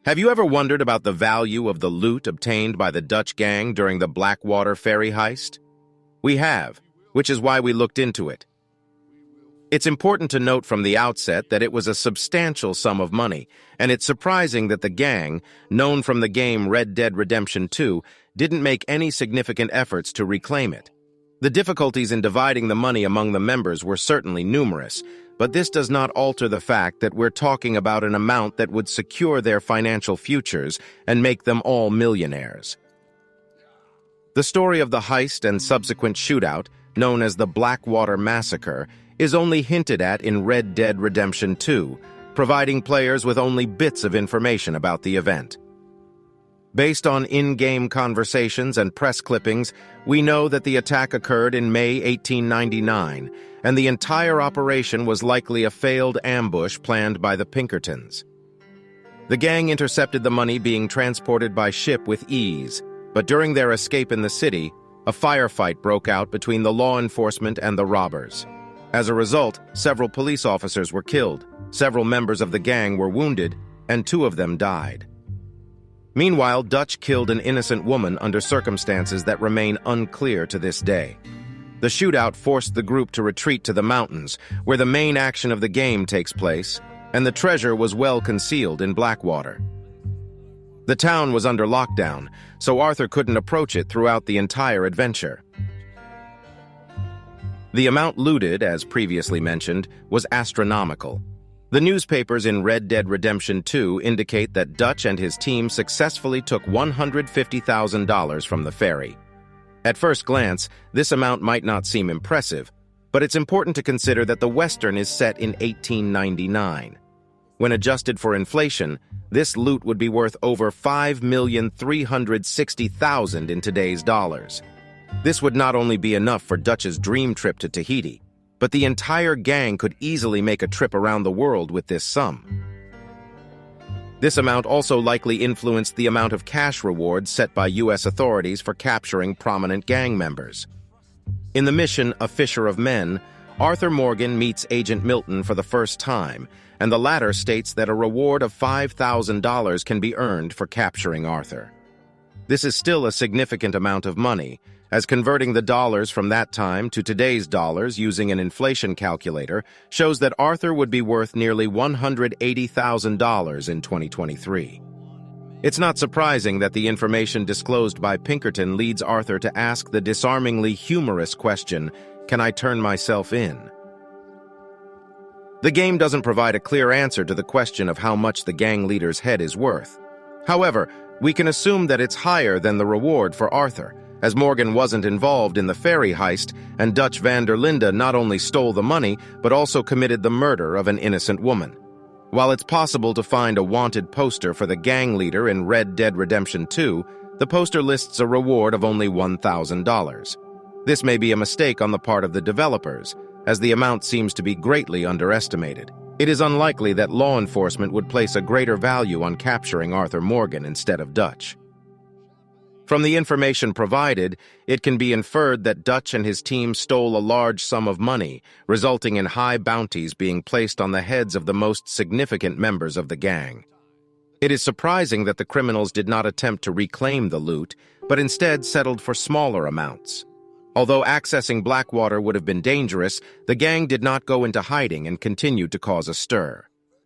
Have you ever wondered about the value of the loot obtained by the Dutch gang during the Blackwater ferry heist? We have, which is why we looked into it. It's important to note from the outset that it was a substantial sum of money, and it's surprising that the gang, known from the game Red Dead Redemption 2, didn't make any significant efforts to reclaim it. The difficulties in dividing the money among the members were certainly numerous, but this does not alter the fact that we're talking about an amount that would secure their financial futures and make them all millionaires. The story of the heist and subsequent shootout, known as the Blackwater Massacre, is only hinted at in Red Dead Redemption 2, providing players with only bits of information about the event. Based on in-game conversations and press clippings, we know that the attack occurred in May 1899, and the entire operation was likely a failed ambush planned by the Pinkertons. The gang intercepted the money being transported by ship with ease, but during their escape in the city, a firefight broke out between the law enforcement and the robbers. As a result, several police officers were killed, several members of the gang were wounded, and 2 of them died. Meanwhile, Dutch killed an innocent woman under circumstances that remain unclear to this day. The shootout forced the group to retreat to the mountains, where the main action of the game takes place, and the treasure was well concealed in Blackwater. The town was under lockdown, so Arthur couldn't approach it throughout the entire adventure. The amount looted, as previously mentioned, was astronomical. The newspapers in Red Dead Redemption 2 indicate that Dutch and his team successfully took $150,000 from the ferry. At first glance, this amount might not seem impressive, but it's important to consider that the Western is set in 1899. When adjusted for inflation, this loot would be worth over $5,360,000 in today's dollars. This would not only be enough for Dutch's dream trip to Tahiti, but the entire gang could easily make a trip around the world with this sum. This amount also likely influenced the amount of cash rewards set by U.S. authorities for capturing prominent gang members. In the mission A Fisher of Men, Arthur Morgan meets Agent Milton for the first time, and the latter states that a reward of $5,000 can be earned for capturing Arthur. This is still a significant amount of money, as converting the dollars from that time to today's dollars using an inflation calculator shows that Arthur would be worth nearly $180,000 in 2023. It's not surprising that the information disclosed by Pinkerton leads Arthur to ask the disarmingly humorous question, "Can I turn myself in?" The game doesn't provide a clear answer to the question of how much the gang leader's head is worth. However, we can assume that it's higher than the reward for Arthur, as Morgan wasn't involved in the ferry heist, and Dutch van der Linde not only stole the money, but also committed the murder of an innocent woman. While it's possible to find a wanted poster for the gang leader in Red Dead Redemption 2, the poster lists a reward of only $1,000. This may be a mistake on the part of the developers, as the amount seems to be greatly underestimated. It is unlikely that law enforcement would place a greater value on capturing Arthur Morgan instead of Dutch. From the information provided, it can be inferred that Dutch and his team stole a large sum of money, resulting in high bounties being placed on the heads of the most significant members of the gang. It is surprising that the criminals did not attempt to reclaim the loot, but instead settled for smaller amounts. Although accessing Blackwater would have been dangerous, the gang did not go into hiding and continued to cause a stir.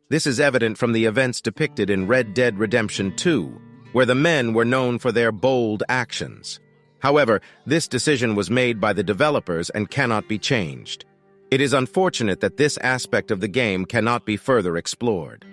This is evident from the events depicted in Red Dead Redemption 2, where the men were known for their bold actions. However, this decision was made by the developers and cannot be changed. It is unfortunate that this aspect of the game cannot be further explored.